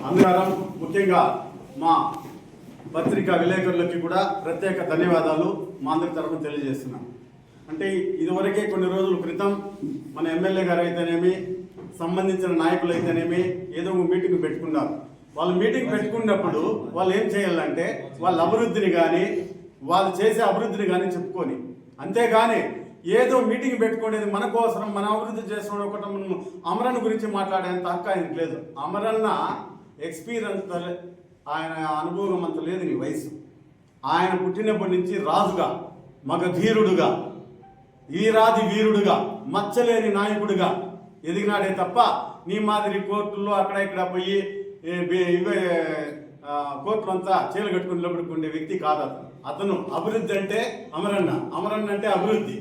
అందరం ముఖ్యంగా మా పత్రికా విలేకరులకి కూడా ప్రత్యేక ధన్యవాదాలు మా అందరి తరఫున తెలియజేస్తున్నాం. అంటే ఇదివరకే కొన్ని రోజుల క్రితం మన ఎమ్మెల్యే గారు అయితేనేమి, సంబంధించిన నాయకులు అయితేనేమి ఏదో మీటింగ్ పెట్టుకున్నారు. వాళ్ళు మీటింగ్ పెట్టుకున్నప్పుడు వాళ్ళు ఏం చేయాలంటే వాళ్ళ అభివృద్ధిని కానీ వాళ్ళు చేసే అభివృద్ధిని కానీ చెప్పుకొని, అంతేగాని ఏదో మీటింగ్ పెట్టుకునేది మన కోసం మన అభివృద్ధి చేసుకోవడం ఒకటి అమరన్ గురించి మాట్లాడేంత హక్కు ఆయనకు లేదు. అమరన్న ఎక్స్పీరియన్స్, ఆయన అనుభవం అంత లేదు నీ వయసు. ఆయన పుట్టినప్పటి నుంచి రాజుగా, మగధీరుడుగా, వీరాది వీరుడుగా, మచ్చలేని నాయకుడిగా ఎదిగినాడే తప్ప నీ మాదిరి కోర్టుల్లో అక్కడ ఇక్కడ పోయి ఇవే కోర్టులు అంతా చీలు కట్టుకుని నిలబడుకునే వ్యక్తి కాదు అతను. అతను అభివృద్ధి అంటే అమరన్న, అమరన్న అంటే అభివృద్ధి.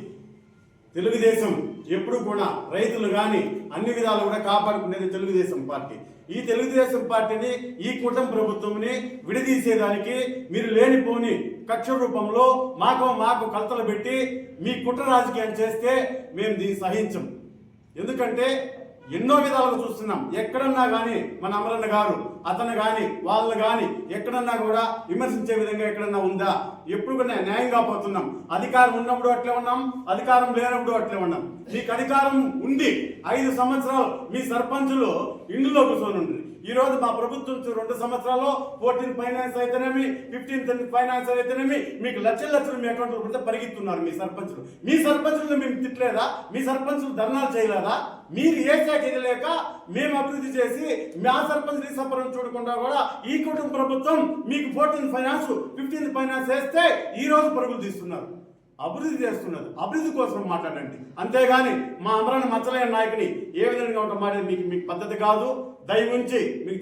తెలుగుదేశం ఎప్పుడు కూడా రైతులు కానీ అన్ని విధాలు కూడా కాపాడుకునేది తెలుగుదేశం పార్టీ. ఈ తెలుగుదేశం పార్టీని, ఈ కూటమి ప్రభుత్వంని విడదీసేదానికి మీరు లేనిపోని కక్ష రూపంలో మాకు కలతలు పెట్టి మీ కుట్ర రాజకీయం చేస్తే మేము దీన్ని సహించం. ఎందుకంటే ఎన్నో విధాలుగా చూస్తున్నాం. ఎక్కడన్నా కానీ మన అమరన్న గారు, అతను కానీ వాళ్ళు కానీ ఎక్కడన్నా కూడా విమర్శించే విధంగా ఎక్కడన్నా ఉందా? ఎప్పుడు కూడా న్యాయంగా పోతున్నాం. అధికారం ఉన్నప్పుడు అట్లే ఉన్నాం, అధికారం లేనప్పుడు అట్లే ఉన్నాం. మీకు అధికారం ఉండి 5 సంవత్సరాలు మీ సర్పంచులు ఇందులో కూర్చొని ఉంది. ఈ రోజు మా ప్రభుత్వం 2 సంవత్సరాల్లో 14 ఫైనాన్స్ అయితేనేమి, 15 ఫైనాన్స్ అయితేనేమి మీకు లక్షలు మీ అకౌంట్లో పెడితే పరిగెత్తున్నారు మీ సర్పంచులు. మీ సర్పంచులను మేము తిట్టలేదా? మీ సర్పంచులు ధర్నాలు చేయలేదా? మీరు ఏ శాఖ చేయలేక మేము అభివృద్ధి చేసి మా సర్పంచ్ రీసంపరం చూడకుండా కూడా ఈ కుటుంబ ప్రభుత్వం మీకు 14 ఫైనాన్స్ 15 ఫైనాన్స్ వేస్తే ఈ రోజు పరుగులు తీస్తున్నారు. అభివృద్ధి చేస్తున్నారు. అభివృద్ధి కోసం మాట్లాడండి, అంతేగాని మా అమరన్న మచ్చలేని నాయకుని ఏ విధంగా ఉంటాం మీకు పద్ధతి కాదు. దయ ఉంచి మీకు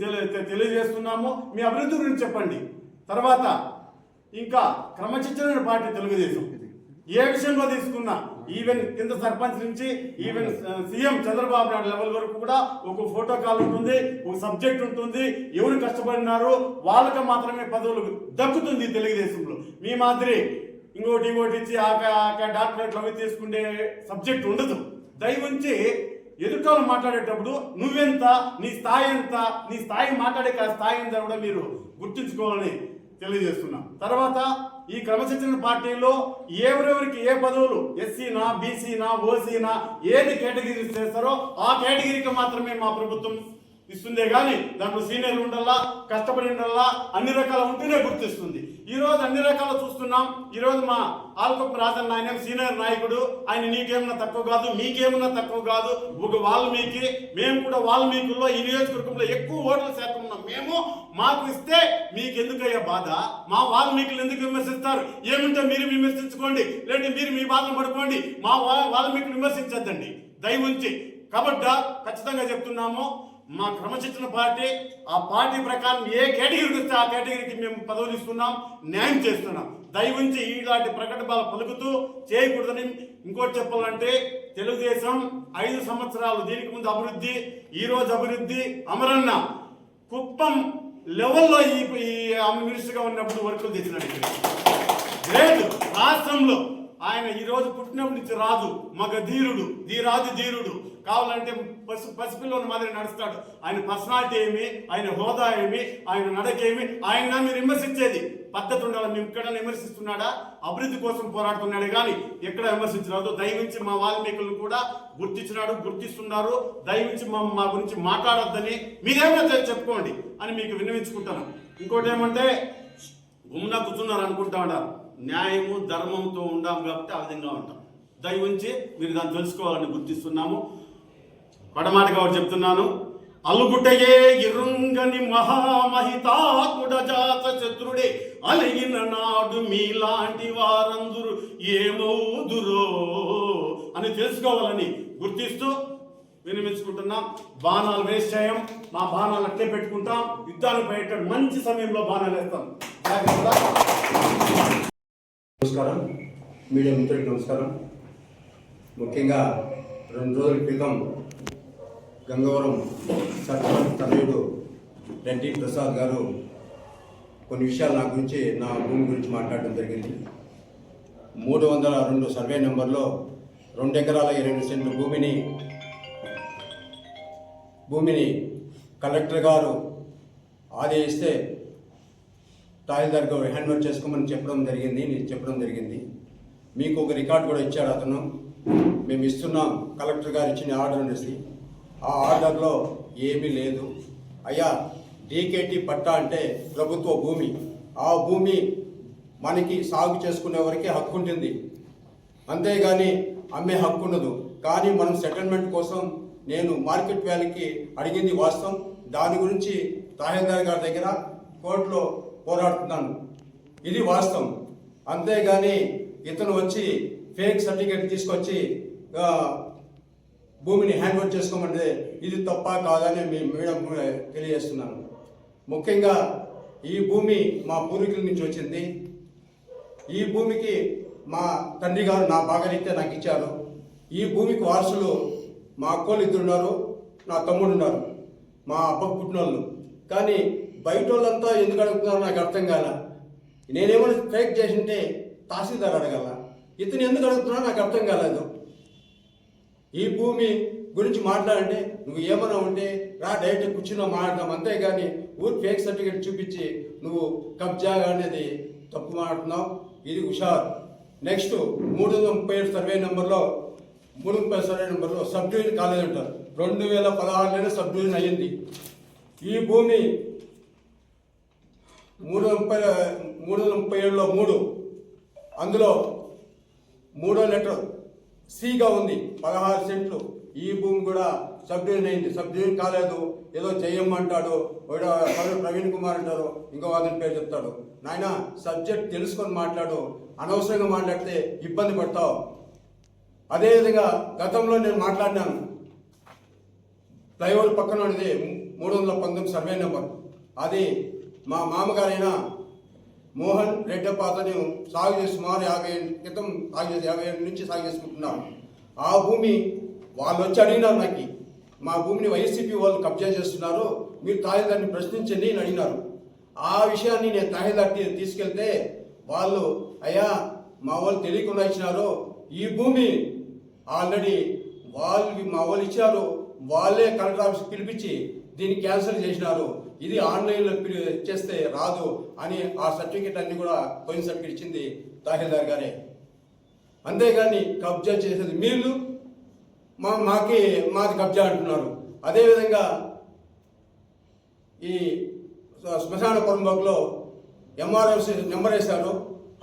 తెలియజేస్తున్నాము. మీ అభివృద్ధి గురించి చెప్పండి. తర్వాత ఇంకా క్రమశిక్షణ పార్టీ తెలుగుదేశం ఏ విషయంలో తీసుకున్నా, ఈవెన్ కింద సర్పంచ్ నుంచి even CM Chandrababu Naidu level వరకు కూడా ఒక ఫోటో కాల్ ఉంటుంది, ఒక సబ్జెక్ట్ ఉంటుంది. ఎవరు కష్టపడినారు వాళ్ళకి మాత్రమే పదవులు దక్కుతుంది తెలుగుదేశంలో. మీ మాదిరి ఇంకోటి ఇచ్చి డాక్టరేట్లు అవి తీసుకునే సబ్జెక్ట్ ఉండదు. దయ ఉంచి ఎదుటోళ్ళు మాట్లాడేటప్పుడు నువ్వెంత, నీ స్థాయి ఎంత, నీ స్థాయి మాట్లాడే స్థాయి ఎంత కూడా మీరు గుర్తుంచుకోవాలని తెలియజేస్తున్నాం. తర్వాత ఈ క్రమశిక్షణ పార్టీలో ఎవరెవరికి ఏ పదవులు, ఎస్సీనా, బీసీనా, ఓసీనా, ఏది కేటగిరీ చేస్తారో ఆ కేటగిరీకి మాత్రమే మా ప్రభుత్వం ఇస్తుందే కానీ దాంట్లో సీనియర్లు ఉండాలా, కష్టపడి ఉండాలా, అన్ని రకాల ఉంటేనే గుర్తిస్తుంది. ఈ రోజు అన్ని రకాలు చూస్తున్నాం. ఈ రోజు మా ఆలకొప్ప రాజన్న ఆయన సీనియర్ నాయకుడు, ఆయన నీకేమన్నా తక్కువ కాదు, మీకేమన్నా తక్కువ కాదు. ఒక వాల్మీకి, మేము కూడా వాల్మీకుల్లో ఈ నియోజకవర్గంలో ఎక్కువ ఓట్ల శాతం ఉన్నాం. మేము మాకు ఇస్తే మీకు ఎందుకయ్యా బాధ? మా వాల్మీకులు ఎందుకు విమర్శిస్తారు? ఏముంటే మీరు విమర్శించుకోండి, లేదంటే మీరు మీ బాధను పడుకోండి. మా వాల్మీకులు విమర్శించద్దండి దయ ఉంచి. కాబట్టి ఖచ్చితంగా చెప్తున్నాము, మా క్రమశిక్షణ పార్టీ ఆ పార్టీ ప్రకారం ఏ కేటగిరీకి వస్తే ఆ కేటగిరీకి మేము పదవులు ఇస్తున్నాం, న్యాయం చేస్తున్నాం. దయ ఉంచి ఇలాంటి ప్రకటనలు పలుకుతూ చేయకూడదని. ఇంకోటి చెప్పాలంటే తెలుగుదేశం 5 సంవత్సరాలు దీనికి ముందు అభివృద్ధి, ఈ రోజు అభివృద్ధి. అమరన్న కుప్పం లెవెల్లో ఈ మినిస్టర్గా ఉన్నప్పుడు వర్కులు తెచ్చినట్టు లేదు రాష్ట్రంలో. ఆయన ఈ రోజు పుట్టినప్పటి నుంచి రాజు, మగధీరుడు, ధీరుడు. కావాలంటే పసిపిల్లని మాదిరి నడుస్తాడు. ఆయన పర్సనాలిటీ ఏమి, ఆయన హోదా ఏమి, ఆయన నడకేమి, ఆయన మీరు విమర్శించేది పద్ధతి ఉండాలి. మేము ఇక్కడ విమర్శిస్తున్నాడా? అభివృద్ధి కోసం పోరాడుతున్నాడు కానీ ఎక్కడ విమర్శించరాదు. దయవించి మా వాల్మీకులను కూడా గుర్తిస్తున్నారు. దయవించి మా గురించి మాట్లాడొద్దని మీరేమైనా చెప్పుకోండి అని మీకు విన్నవించుకుంటాను. ఇంకోటి ఏమంటే గుమ్నా కూర్చున్నారు అనుకుంటా ఉంటారు. న్యాయము ధర్మంతో ఉండాం కాబట్టి ఆ విధంగా ఉంటాం. దయ ఉంచి మీరు దాన్ని తెలుసుకోవాలని గుర్తిస్తున్నాము. పడమాటగా చెప్తున్నాను. అలుగుటయే ఇరుంగని మహామహితాత్ముడ జాత శత్రుడే అలిగిన నాడు మీలాంటి వారందరూ ఏమవుదురో అని తెలుసుకోవాలని గుర్తిస్తూ వినిపించుకుంటున్నాం. బాణాలు వేస్ట్ చేయం, మా బాణాలు అట్లే పెట్టుకుంటాం. యుద్ధాలు బయట మంచి సమయంలో బాణాలు వేస్తాం. నమస్కారం, మీడియా మిత్రులకు నమస్కారం. ముఖ్యంగా 2 రోజుల క్రితం గంగవరం సర్పంచ్ తనయుడు రెడ్డి ప్రసాద్ గారు కొన్ని విషయాలు నా భూమి గురించి మాట్లాడడం జరిగింది. 302 సర్వే నెంబర్లో 2 ఎకరాల 20 సెంట్ల భూమిని భూమిని కలెక్టర్ గారు ఆదేశిస్తే తహసీల్దార్ గారు హ్యాండ్ ఓవర్ చేసుకోమని చెప్పడం జరిగింది. మీకు ఒక రికార్డు కూడా ఇచ్చాడు అతను. మేము ఇస్తున్నాం, కలెక్టర్ గారు ఇచ్చిన ఆర్డర్ అనేసి. ఆ ఆర్డర్లో ఏమీ లేదు. అయ్యా, డీకేటీ పట్టా అంటే ప్రభుత్వ భూమి. ఆ భూమి మనకి సాగు చేసుకునే వరకే హక్కు ఉంటుంది, అంతేగాని అమ్మే హక్కు ఉండదు. కానీ మనం సెటిల్మెంట్ కోసం నేను మార్కెట్ వాల్యూకి అడిగింది వాస్తవం. దాని గురించి తహసీల్దార్ గారి దగ్గర కోర్టులో పోరాడుతున్నాను, ఇది వాస్తవం. అంతేగాని ఇతను వచ్చి ఫేక్ సర్టిఫికేట్ తీసుకొచ్చి భూమిని హ్యాండ్ ఓవర్ చేసుకోమంటే ఇది తప్ప కాదని మేడం తెలియజేస్తున్నాను. ముఖ్యంగా ఈ భూమి మా పూర్వీకుల నుంచి వచ్చింది. ఈ భూమికి మా తండ్రి గారు నా భాగరీత్యా నాకు ఇచ్చారు. ఈ భూమికి వారసులు మా అక్కోళ్ళు ఇద్దరు ఉన్నారు, నా తమ్ముడు ఉన్నారు, మా అబ్బకు పుట్టినోళ్ళు. కానీ బయట వాళ్ళంతా ఎందుకు అడుగుతున్నారో నాకు అర్థం కాల. నేనేమైనా ఫేక్ చేసింటే తహసీల్దార్ అడగల, ఇతను ఎందుకు అడుగుతున్నారో నాకు అర్థం కాలేదు. ఈ భూమి గురించి మాట్లాడంటే నువ్వు ఏమైనా ఉంటే రా, డైరెక్ట్ కూర్చున్నా మాట్లాడదాం, అంతేగాని ఊరు ఫేక్ సర్టిఫికేట్ చూపించి నువ్వు కబ్జా అనేది తప్పు మాట్లాడుతున్నావు, ఇది హుషారు. నెక్స్ట్ 337 సర్వే నెంబర్లో 330 సర్వే నెంబర్లో సబ్ డివిజన్ కాలేజ్ అంటారు. 2016లోనే సబ్ డివిజన్ అయ్యింది. ఈ భూమి 337లో 3, అందులో 3వ లెటర్ సిగా ఉంది, 16 సెంట్లు. ఈ భూమి కూడా సబ్ డివిజన్ అయింది. సబ్ డివిజన్ కాలేదు, ఏదో చెయ్యమ్మంటాడు, ప్రవీణ్ కుమార్ అంటారు, ఇంకో అతని పేరు చెప్తాడు. నాయన, సబ్జెక్ట్ తెలుసుకొని మాట్లాడు, అనవసరంగా మాట్లాడితే ఇబ్బంది పడతావు. అదేవిధంగా గతంలో నేను మాట్లాడినాను, ఫ్లైఓవర్ పక్కన ఉన్నది 319 సర్వే నెంబర్. అది మా మామగారైన మోహన్ రెడ్డప్ప అతను సాగు చేసి సుమారు 50 ఏళ్ళ క్రితం 50 ఏళ్ళ నుంచి సాగు చేసుకుంటున్నాం. ఆ భూమి వాళ్ళు వచ్చి అడిగినారు నాకు, మా భూమిని వైసీపీ వాళ్ళు కబ్జా చేస్తున్నారు, మీరు తహసీల్దార్ని ప్రశ్నించండి అని అడిగినారు. ఆ విషయాన్ని నేను తహసీల్దార్ తీసుకెళ్తే వాళ్ళు, అయ్యా మా వాళ్ళు తెలియకుండా ఇచ్చినారు, ఈ భూమి ఆల్రెడీ మా వాళ్ళు ఇచ్చారు, వాళ్ళే కలెక్టర్ ఆఫీస్కి పిలిపించి దీన్ని క్యాన్సిల్ చేసినారు, ఇది ఆన్లైన్లో చేస్తే రాదు అని ఆ సర్టిఫికేట్ అన్ని కూడా పోయిన సర్టిఫికేట్ ఇచ్చింది తహసీల్దార్ గారే. అంతేగాని కబ్జా చేసేది మీరు, మాది కబ్జా అంటున్నారు. అదేవిధంగా ఈ శ్మశాన పొరంబోకులో ఎంఆర్ఓసి నెంబర్ వేశారు,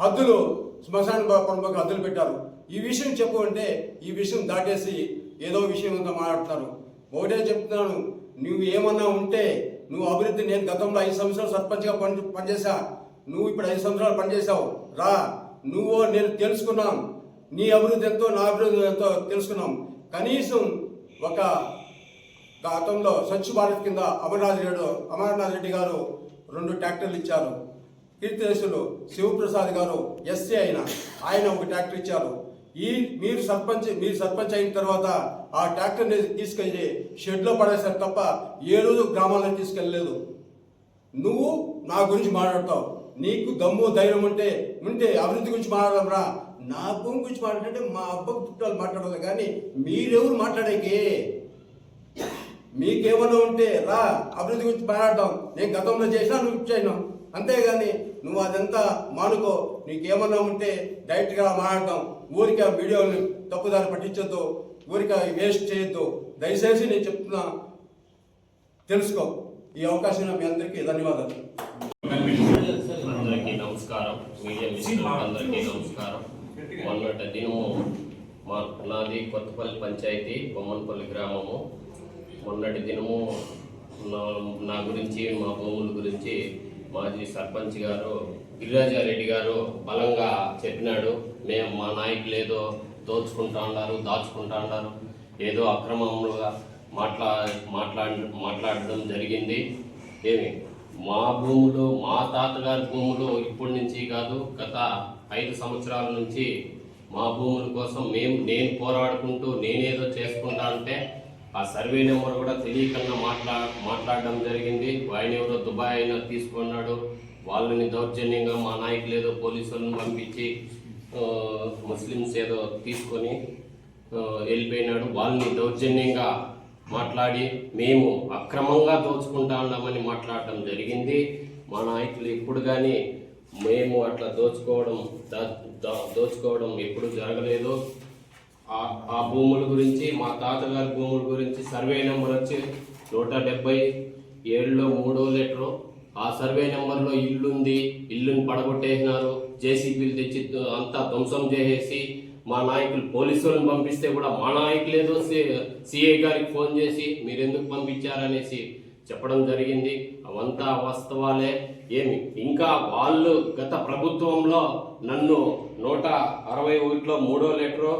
హద్దులు శ్మశాన పొరంబోకు హద్దులు పెట్టారు. ఈ విషయం చెప్పు అంటే ఈ విషయం దాటేసి ఏదో విషయం అంతా మాట్లాడుతున్నారు. ఒకటే చెప్తున్నాను, నువ్వు ఏమన్నా ఉంటే నువ్వు అభివృద్ధి, నేను గతంలో 5 సంవత్సరాలు సర్పంచ్గా పనిచేశా, నువ్వు ఇప్పుడు 5 సంవత్సరాలు పనిచేసావు, రా, నువ్వు నేను తెలుసుకున్నాం, నీ అభివృద్ధి ఎంతో నా అభివృద్ధి ఎంతో తెలుసుకున్నాం. కనీసం ఒక గతంలో స్వచ్ఛ భారత్ కింద అమర్నాథ్ రెడ్డి గారు 2 ట్రాక్టర్లు ఇచ్చారు. కీర్తిశేషులు శివప్రసాద్ గారు ఎస్సీ ఆయన 1 ట్రాక్టర్ ఇచ్చారు. మీరు సర్పంచ్ అయిన తర్వాత ఆ ట్రాక్టర్ని తీసుకెళ్ళి షెడ్లో పడేశారు తప్ప ఏ రోజు గ్రామాల్లో తీసుకెళ్ళలేదు. నువ్వు నా గురించి మాట్లాడతావు, నీకు దమ్ము ధైర్యం ఉంటే అభివృద్ధి గురించి మాట్లాడడం రా. నా భూమి గురించి మాట్లాడంటే మా అబ్బకు పుట్టాలు మాట్లాడాలి, కానీ మీరెవరు మాట్లాడేకే? మీకేమన్నా ఉంటే రా, అభివృద్ధి గురించి మాట్లాడదాం. నేను గతంలో చేసినా, నువ్వు చేయను, అంతేగాని నువ్వు అదంతా మానుకో. నీకేమన్నా ఉంటే డైరెక్ట్గా మాట్లాడదాం. ఊరికే వీడియోని తప్పుదారి పట్టించొద్దు, ఊరికే వేస్ట్ చేయొద్దు. దయచేసి నేను చెప్తున్నా, తెలుసుకో. ఈ అవకాశం మీ అందరికీ ధన్యవాదాలు. అందరికీ నమస్కారం, మీడియా మిత్రులందరికీ నమస్కారం. మొన్నటి దినము నాది కొత్తపల్లి పంచాయతీ, బొమ్మనపల్లి గ్రామము. మొన్నటి దినము నా గురించి, మా భూముల గురించి మాజీ సర్పంచ్ గారు గిరిరాజారెడ్డి గారు బలంగా చెప్పినాడు. మా నాయకులు ఏదో దోచుకుంటా ఉన్నారు, దాచుకుంటా ఉన్నారు, ఏదో అక్రమంగా మాట్లాడడం జరిగింది. మా భూములు, మా తాతగారి భూములు ఇప్పటి నుంచి కాదు, గత 5 సంవత్సరాల నుంచి మా భూముల కోసం నేను పోరాడుకుంటూ నేనేదో చేసుకుంటా అంటే ఆ సర్వే నెంబర్ కూడా తెలియకుండా మాట్లాడడం జరిగింది. ఆయన ఎవరో దుబాయ్ అయినా తీసుకున్నాడు, వాళ్ళని దౌర్జన్యంగా మా నాయకులు ఏదో పోలీసులను పంపించి ముస్లిమ్స్ ఏదో తీసుకొని వెళ్ళిపోయినాడు. వాళ్ళని దౌర్జన్యంగా మాట్లాడి మేము అక్రమంగా దోచుకుంటా ఉన్నామని మాట్లాడటం జరిగింది. మా నాయకులు ఎప్పుడు కానీ మేము అట్లా దోచుకోవడం ఎప్పుడు జరగలేదు. ఆ భూముల గురించి, మా తాతగారి భూముల గురించి సర్వే నెంబర్ వచ్చి 177లో 3వ లెటరు. ఆ సర్వే నెంబర్లో ఇల్లుంది, ఇల్లుని పడగొట్టేసినారు, జేసీబీలు తెచ్చి అంతా ధ్వంసం చేసేసి మా నాయకులు పోలీసులను పంపిస్తే కూడా మా నాయకులు ఏదో సిఐ గారికి ఫోన్ చేసి మీరెందుకు పంపించారనేసి చెప్పడం జరిగింది. అవంతా వాస్తవాలే. ఏమి ఇంకా వాళ్ళు గత ప్రభుత్వంలో నన్ను 161లో 3వ లెటరు,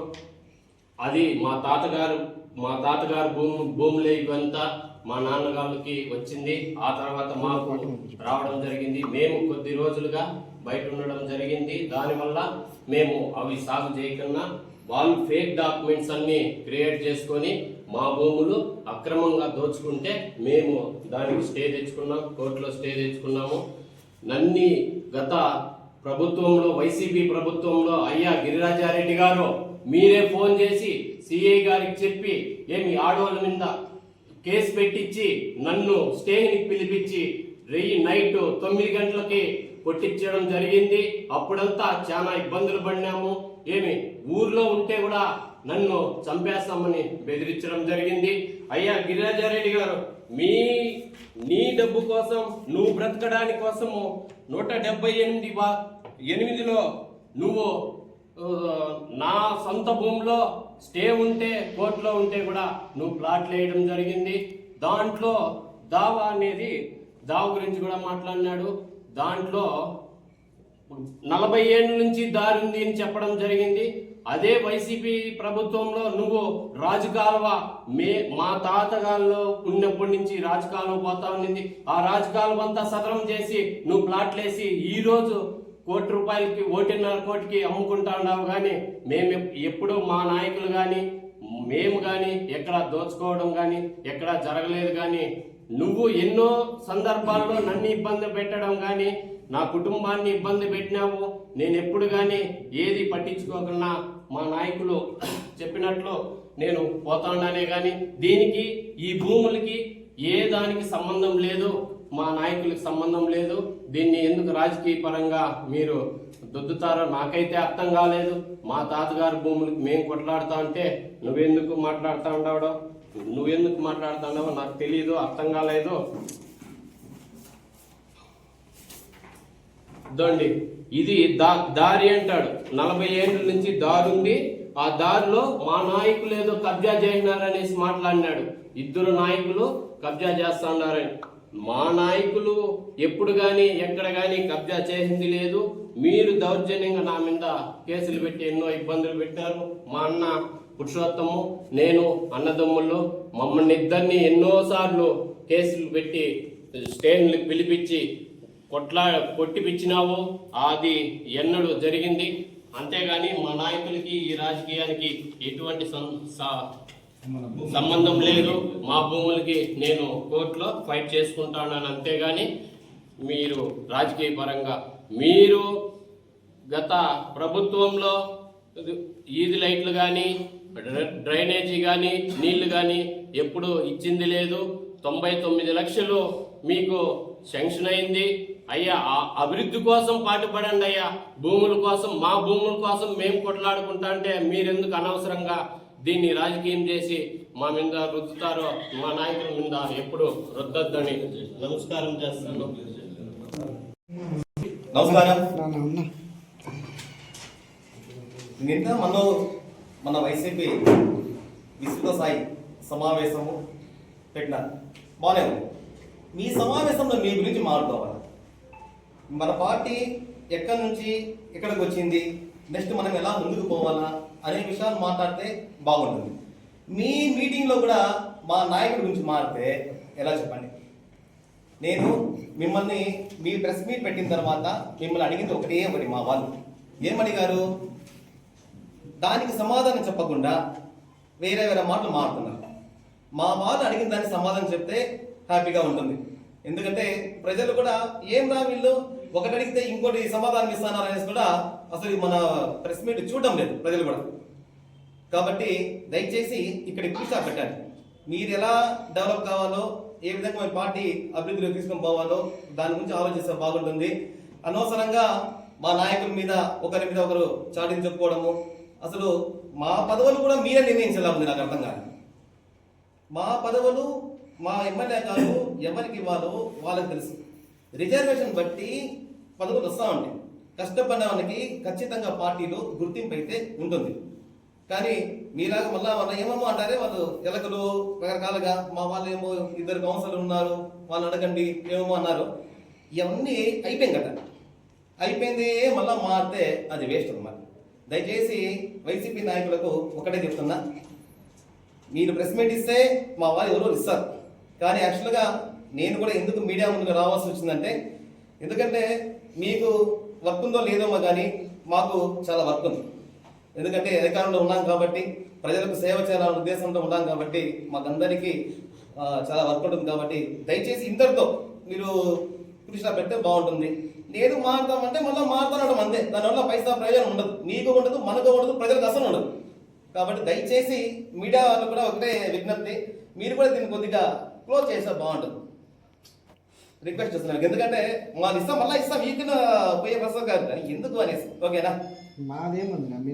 అది మా తాతగారు భూములే ఇవంతా మా నాన్నగారికి వచ్చింది. ఆ తర్వాత మాకు రావడం జరిగింది. మేము కొద్ది రోజులుగా బయట ఉండడం జరిగింది. దానివల్ల మేము అవి సాగు చేయకుండా వాళ్ళు ఫేక్ డాక్యుమెంట్స్ అన్ని క్రియేట్ చేసుకొని మా భూములు అక్రమంగా దోచుకుంటే మేము దానికి స్టే తెచ్చుకున్నాం, కోర్టులో స్టే తెచ్చుకున్నాము. నన్ని గత ప్రభుత్వంలో, వైసీపీ ప్రభుత్వంలో అయ్యా గిరిరాజారెడ్డి గారు మీరే ఫోన్ చేసి సిఐ గారికి చెప్పి ఏమి ఆడవాళ్ళ మీద కేసు పెట్టించి నన్ను స్టేషన్కి పిలిపించి నైట్ 9 గంటలకి కొట్టించడం జరిగింది. అప్పుడంతా చాలా ఇబ్బందులు పడినాము. ఏమి ఊర్లో ఉంటే కూడా నన్ను చంపేస్తామని బెదిరించడం జరిగింది. అయ్యా గిరిరాజారెడ్డి గారు, నీ డబ్బు కోసం, నువ్వు బ్రతకడానికి కోసము 178లో నువ్వు నా సొంత భూమిలో స్టే ఉంటే, కోర్టులో ఉంటే కూడా నువ్వు ప్లాట్లు వేయడం జరిగింది. దాంట్లో దావ గురించి కూడా మాట్లాడినాడు. దాంట్లో 40 ఏళ్ళ నుంచి దారి ఉంది అని చెప్పడం జరిగింది. అదే వైసీపీ ప్రభుత్వంలో నువ్వు రాజకాలువ మా తాతగాల్లో ఉన్నప్పటి నుంచి రాజకాలువ పోతా ఉన్నింది. ఆ రాజకాలువ అంతా సదరం చేసి నువ్వు ప్లాట్లేసి ఈ రోజు ₹1 కోటి 1.5 కోటికి అమ్ముకుంటా ఉన్నావు. కానీ మేము ఎప్పుడు మా నాయకులు కానీ మేము కానీ ఎక్కడ దోచుకోవడం కానీ ఎక్కడ జరగలేదు. కానీ నువ్వు ఎన్నో సందర్భాల్లో నన్ను ఇబ్బంది పెట్టడం కానీ నా కుటుంబాన్ని ఇబ్బంది పెట్టినావు. నేను ఎప్పుడు కానీ ఏది పట్టించుకోకుండా మా నాయకులు చెప్పినట్లు నేను పోతాడానే. కానీ దీనికి, ఈ భూములకి ఏ దానికి సంబంధం లేదు, మా నాయకులకు సంబంధం లేదు. దీన్ని ఎందుకు రాజకీయ పరంగా మీరు దొద్దుతారో నాకైతే అర్థం కాలేదు. మా తాతగారి భూములకి మేము కొట్లాడుతా ఉంటే నువ్వెందుకు మాట్లాడుతూ ఉన్నావో నాకు తెలియదు, అర్థం కాలేదు. ఇదండి, ఇది దారి అంటాడు. 40 ఏళ్ళ నుంచి దారి ఉంది. ఆ దారిలో మా నాయకులు ఏదో కబ్జా చేసినారనేసి మాట్లాడినాడు. 2 నాయకులు కబ్జా చేస్తున్నారని. మా నాయకులు ఎప్పుడు కానీ ఎక్కడ కానీ కబ్జా చేసింది లేదు. మీరు దౌర్జన్యంగా నా మీద కేసులు పెట్టి ఎన్నో ఇబ్బందులు పెట్టారు. మా అన్న పురుషోత్తము, నేను అన్నదమ్ముళ్ళు మమ్మల్ని ఇద్దరిని ఎన్నోసార్లు కేసులు పెట్టి స్టేషన్లకు పిలిపించి కొట్టిపించినావు. అది ఎన్నడూ జరిగింది. అంతేగాని మా నాయకులకి ఈ రాజకీయానికి ఎటువంటి సంబంధం లేదు. మా భూములకి నేను కోర్టులో ఫైట్ చేసుకుంటాను. అంతేగాని మీరు రాజకీయ పరంగా మీరు గత ప్రభుత్వంలో ఈది లైట్లు కానీ డ్రైనేజీ కానీ నీళ్లు కానీ ఎప్పుడు ఇచ్చింది లేదు. 99 లక్షలు మీకు శాంక్షన్ అయింది. అయ్యా అభివృద్ధి కోసం పాటుపడండి అయ్యా. భూముల కోసం, మా భూముల కోసం మేము కొట్లాడుకుంటా అంటే మీరెందుకు అనవసరంగా దీన్ని రాజకీయం చేసి మా మీద రుద్దుతారో మా నాయకుల మీద ఎప్పుడు రుద్దొద్దని నమస్కారం చేస్తాను. నమస్కారం. నిన్న మన వైసీపీ విస్తృత స్థాయి సమావేశము పెట్టిన బాగానే ఉంది. మీ సమావేశంలో మీ గురించి మాట్లాడుకోవాలి. మన పార్టీ ఎక్కడి నుంచి ఎక్కడికి వచ్చింది, నెక్స్ట్ మనం ఎలా ముందుకు పోవాలా అనే విషయాలు మాట్లాడితే బాగుంటుంది. మీ మీటింగ్లో కూడా మా నాయకుడి గురించి మాట్లాడితే ఎలా చెప్పండి. నేను మిమ్మల్ని మీ ప్రెస్ మీట్ పెట్టిన తర్వాత మిమ్మల్ని అడిగింది ఒకటి మా వాళ్ళు ఏమడిగారు, దానికి సమాధానం చెప్పకుండా వేరే మాటలు మాట్లాడుతున్నారు. మా వాళ్ళు అడిగిన దానికి సమాధానం చెప్తే హ్యాపీగా ఉంటుంది. ఎందుకంటే ప్రజలు కూడా ఏం రా వీళ్ళు ఒకటి అడిగితే ఇంకోటి సమాధానం ఇస్తున్నారు అనేసి కూడా అసలు మన ప్రెస్ మీట్ చూడడం లేదు ప్రజలు కూడా. కాబట్టి దయచేసి ఇక్కడ పిలిచా పెట్టండి. మీరు ఎలా డెవలప్ కావాలో, ఏ విధంగా మీ పార్టీ అభివృద్ధిలోకి తీసుకొని పోవాలో దాని గురించి ఆలోచిస్తే బాగుంటుంది. అనవసరంగా మా నాయకుల మీద ఒకరి మీద ఒకరు చాటింగ్ చెప్పుకోవడము, అసలు మా పదవులు కూడా మీరే నిర్ణయించేలా ఉంది. నాకు అర్థం కాదు. మా పదవులు మా ఎమ్మెల్యే గారు ఎవరికి ఇవ్వాలో వాళ్ళకి తెలుసు. రిజర్వేషన్ బట్టి పదవులు వస్తూ ఉంటాయి. కష్టపడిన వాళ్ళకి ఖచ్చితంగా పార్టీలో గుర్తింపు అయితే ఉంటుంది. కానీ మీలాగా మళ్ళీ ఏమేమో అంటారే వాళ్ళు ఎలకలు రకరకాలుగా, మా వాళ్ళు ఏమో 2 కౌన్సిలర్లు ఉన్నారు వాళ్ళు అడగండి ఏమేమో అన్నారు. ఇవన్నీ అయిపోయింది కదా, అయిపోయింది. మళ్ళీ మారితే అది వేస్ట్ అన్నమాట. దయచేసి వైసీపీ నాయకులకు ఒకటే చెప్తున్నా, మీరు ప్రెస్ మీట్ ఇస్తే మా వాళ్ళు ఎవరో ఇస్తారు. కానీ యాక్చువల్గా నేను కూడా ఎందుకు మీడియా ముందుకు రావాల్సి వచ్చిందంటే, ఎందుకంటే మీకు వర్క్ ఉందో లేదోమో కానీ మాకు చాలా వర్క్ ఉంది. ఎందుకంటే అధికారంలో ఉన్నాం కాబట్టి, ప్రజలకు సేవ చేయాలనే ఉద్దేశంతో ఉన్నాం కాబట్టి, మాకందరికీ చాలా వర్క్ ఉంటుంది. కాబట్టి దయచేసి ఇంతటితో మీరు కృషి పెడితే బాగుంటుంది. లేదు మారుతామంటే మళ్ళీ మారుతానడం అంతే. దానివల్ల పైసా ప్రయోజనం ఉండదు, మీకు ఉండదు, మనకు ఉండదు, ప్రజలకు అసలు ఉండదు. కాబట్టి దయచేసి మీడియా వాళ్ళు కూడా ఒకటే విజ్ఞప్తి, మీరు కూడా దీన్ని కొద్దిగా క్లోజ్ చేస్తే బాగుంటుంది. రిక్వెస్ట్ చేస్తున్నాను. ఎందుకంటే మాది ఇస్తాం, మళ్ళీ ఇస్తాం, మీకు పోయే ప్రశ్న కాదు కానీ ఎందుకు అనేసి. ఓకేనా? మాదేముంది, మీ